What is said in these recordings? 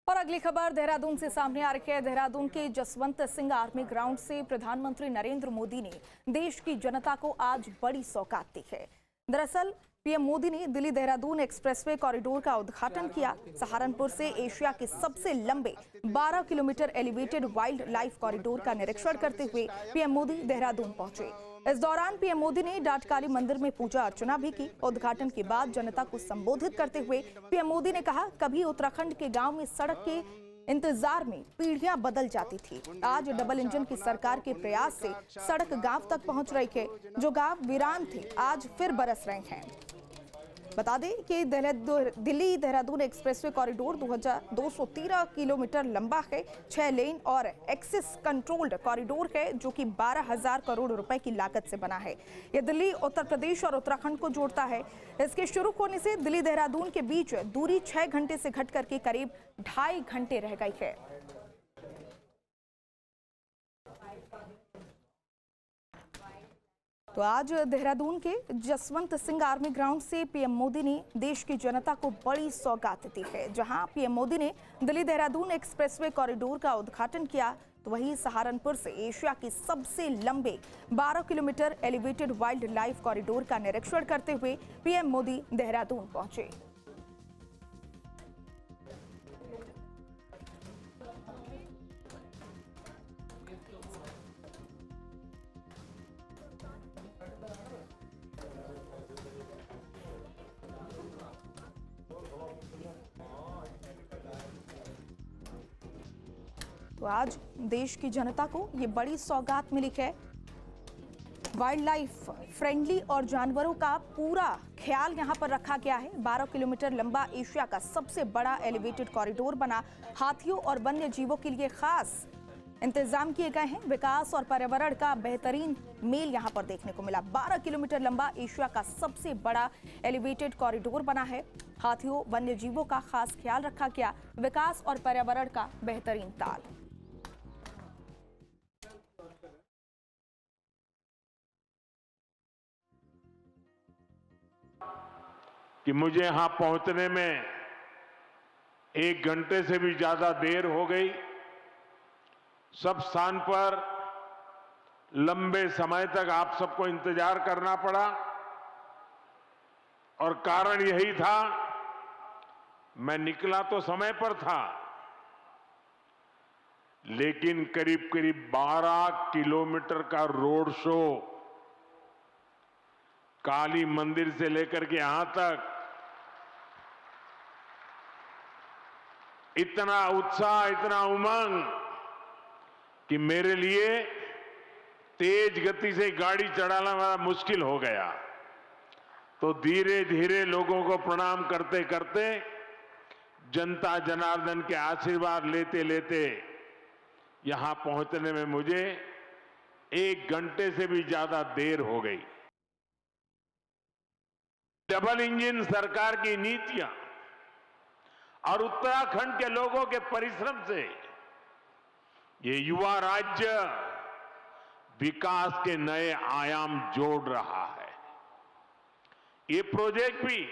और अगली खबर देहरादून से सामने आ रही है। देहरादून के जसवंत सिंह आर्मी ग्राउंड से प्रधानमंत्री नरेंद्र मोदी ने देश की जनता को आज बड़ी सौगात दी है। दरअसल पीएम मोदी ने दिल्ली देहरादून एक्सप्रेसवे कॉरिडोर का उद्घाटन किया। सहारनपुर से एशिया के सबसे लंबे 12 kilometre elevated wild life corridor का निरीक्षण करते हुए पीएम मोदी देहरादून पहुंचे। इस दौरान पीएम मोदी ने डाटकाली मंदिर में पूजा अर्चना भी की। उद्घाटन के बाद जनता को संबोधित करते हुए पीएम मोदी ने कहा, कभी उत्तराखंड के गांव में सड़क के इंतजार में पीढ़ियां बदल जाती थी। आज डबल इंजन की सरकार के प्रयास से सड़क गांव तक पहुंच रही है। जो गांव वीरान थे आज फिर बरस रहे हैं। बता दें कि Delhi Dehradun expressway corridor 213 kilometre लंबा है। 6 लेन और एक्सिस कंट्रोल्ड कॉरिडोर है जो कि 12,000 करोड़ रुपए की लागत से बना है। यह दिल्ली, उत्तर प्रदेश और उत्तराखंड को जोड़ता है। इसके शुरू होने से दिल्ली देहरादून के बीच दूरी 6 घंटे से घट करके करीब 2.5 घंटे रह गई है। तो आज देहरादून के जसवंत सिंह आर्मी ग्राउंड से पीएम मोदी ने देश की जनता को बड़ी सौगात दी है। जहां पीएम मोदी ने दिल्ली देहरादून एक्सप्रेसवे कॉरिडोर का उद्घाटन किया, तो वहीं सहारनपुर से एशिया के सबसे लंबे 12 kilometre elevated wild life corridor का निरीक्षण करते हुए पीएम मोदी देहरादून पहुंचे। तो आज देश की जनता को ये बड़ी सौगात मिली है। वाइल्ड लाइफ फ्रेंडली और जानवरों का पूरा ख्याल यहां पर रखा गया है। 12 किलोमीटर लंबा एशिया का सबसे बड़ा एलिवेटेड कॉरिडोर बना। हाथियों और वन्य जीवों के लिए खास इंतजाम किए गए हैं। विकास और पर्यावरण का बेहतरीन मेल यहां पर देखने को मिला। 12 किलोमीटर लंबा एशिया का सबसे बड़ा एलिवेटेड कॉरिडोर बना है। हाथियों, वन्य जीवों का खास ख्याल रखा गया। विकास और पर्यावरण का बेहतरीन ताल। कि मुझे यहां पहुंचने में 1 घंटे से भी ज्यादा देर हो गई। सब स्थान पर लंबे समय तक आप सबको इंतजार करना पड़ा और कारण यही था, मैं निकला तो समय पर था, लेकिन करीब करीब 12 किलोमीटर का रोड शो काली मंदिर से लेकर के यहां तक इतना उत्साह, इतना उमंग कि मेरे लिए तेज गति से गाड़ी चलाना बड़ा मुश्किल हो गया। तो धीरे धीरे लोगों को प्रणाम करते करते, जनता जनार्दन के आशीर्वाद लेते लेते यहां पहुंचने में मुझे 1 घंटे से भी ज्यादा देर हो गई। डबल इंजन सरकार की नीतियां और उत्तराखंड के लोगों के परिश्रम से ये युवा राज्य विकास के नए आयाम जोड़ रहा है। ये प्रोजेक्ट भी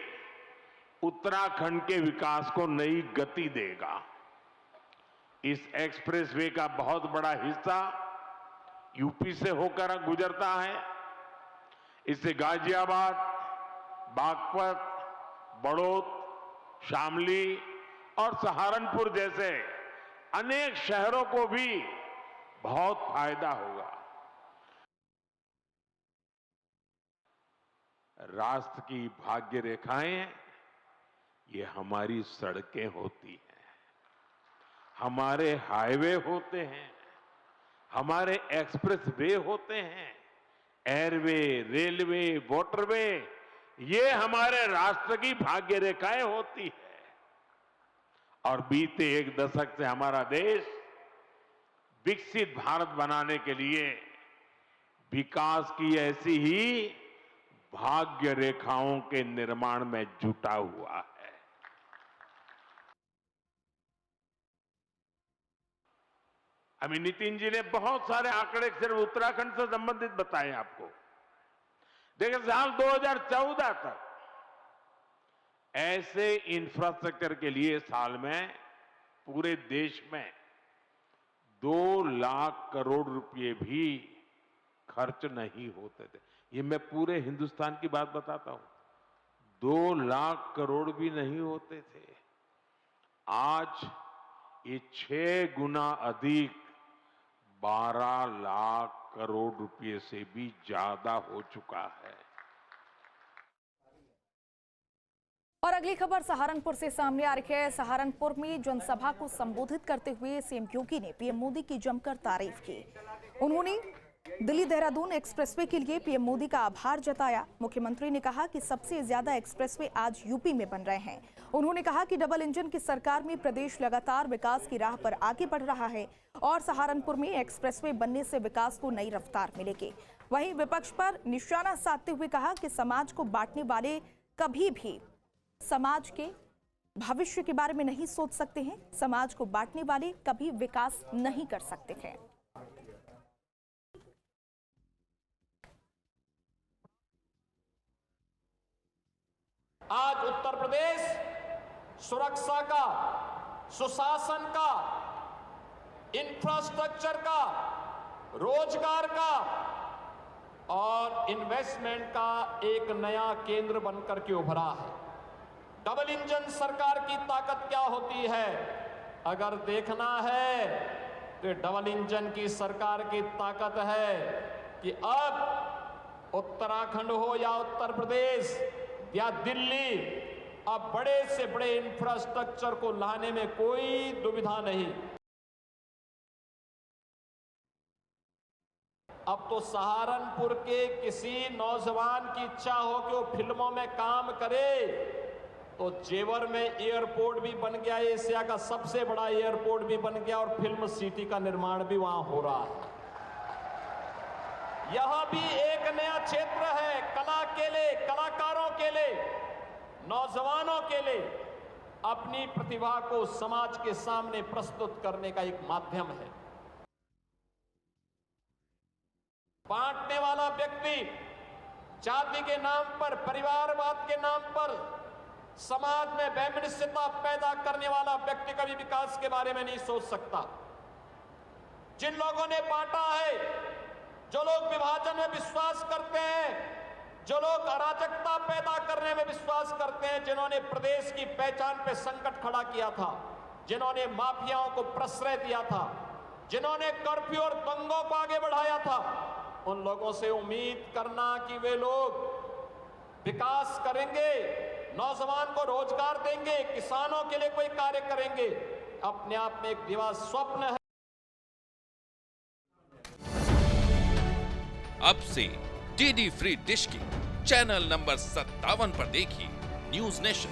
उत्तराखंड के विकास को नई गति देगा। इस एक्सप्रेसवे का बहुत बड़ा हिस्सा यूपी से होकर गुजरता है। इससे गाजियाबाद, बागपत, बड़ौद, शामली और सहारनपुर जैसे अनेक शहरों को भी बहुत फायदा होगा। राष्ट्र की भाग्य रेखाएं ये हमारी सड़कें होती हैं, हमारे हाईवे होते हैं, हमारे एक्सप्रेस वे होते हैं, एयरवे, रेलवे, वाटरवे, ये हमारे राष्ट्र की भाग्य रेखाएं होती है। और बीते 1 दशक से हमारा देश विकसित भारत बनाने के लिए विकास की ऐसी ही भाग्य रेखाओं के निर्माण में जुटा हुआ है। अभी नितिन जी ने बहुत सारे आंकड़े सिर्फ उत्तराखंड से संबंधित बताए आपको। देखिए, साल 2014 तक ऐसे इंफ्रास्ट्रक्चर के लिए साल में पूरे देश में 2 लाख करोड़ रुपए भी खर्च नहीं होते थे। ये मैं पूरे हिंदुस्तान की बात बताता हूं। 2 लाख करोड़ भी नहीं होते थे। आज ये 6 गुना अधिक 12 लाख करोड़ रुपए से भी ज्यादा हो चुका है। और अगली खबर सहारनपुर से सामने आ रही है। सहारनपुर में जनसभा को संबोधित करते हुए सीएम योगी ने पीएम मोदी की जमकर तारीफ की। उन्होंने दिल्ली देहरादून एक्सप्रेसवे के लिए पीएम मोदी का आभार जताया। मुख्यमंत्री ने कहा कि सबसे ज्यादा एक्सप्रेसवे आज यूपी में बन रहे हैं। उन्होंने कहा कि डबल इंजन की सरकार में प्रदेश लगातार विकास की राह पर आगे बढ़ रहा है और सहारनपुर में एक्सप्रेसवे बनने से विकास को नई रफ्तार मिलेगी। वहीं विपक्ष पर निशाना साधते हुए कहा कि समाज को बांटने वाले कभी भी समाज के भविष्य के बारे में नहीं सोच सकते हैं। समाज को बांटने वाले कभी विकास नहीं कर सकते हैं। आज उत्तर प्रदेश सुरक्षा का, सुशासन का, इंफ्रास्ट्रक्चर का, रोजगार का और इन्वेस्टमेंट का एक नया केंद्र बनकर के उभरा है। डबल इंजन सरकार की ताकत क्या होती है अगर देखना है तो डबल इंजन की सरकार की ताकत है कि अब उत्तराखंड हो या उत्तर प्रदेश या दिल्ली, अब बड़े से बड़े इंफ्रास्ट्रक्चर को लाने में कोई दुविधा नहीं। अब तो सहारनपुर के किसी नौजवान की इच्छा हो कि वो फिल्मों में काम करे तो जेवर में एयरपोर्ट भी बन गया, एशिया का सबसे बड़ा एयरपोर्ट भी बन गया और फिल्म सिटी का निर्माण भी वहां हो रहा है। यहां भी एक नया क्षेत्र है कला के लिए, कलाकारों के लिए, नौजवानों के लिए अपनी प्रतिभा को समाज के सामने प्रस्तुत करने का एक माध्यम है। बांटने वाला व्यक्ति जाति के नाम पर, परिवारवाद के नाम पर समाज में वैमनस्यता पैदा करने वाला व्यक्ति कभी विकास के बारे में नहीं सोच सकता। जिन लोगों ने बांटा है, जो लोग विभाजन में विश्वास करते हैं, जो लोग अराजकता पैदा करने में विश्वास करते हैं, जिन्होंने प्रदेश की पहचान पे संकट खड़ा किया था, जिन्होंने माफियाओं को प्रश्रय दिया था, जिन्होंने कर्फ्यू और दंगों को आगे बढ़ाया था, उन लोगों से उम्मीद करना कि वे लोग विकास करेंगे, नौजवान को रोजगार देंगे, किसानों के लिए कोई कार्य करेंगे, अपने आप में एक दिवा स्वप्न है। अब से डीडी फ्री डिश की चैनल नंबर 57 पर देखिए न्यूज नेशन।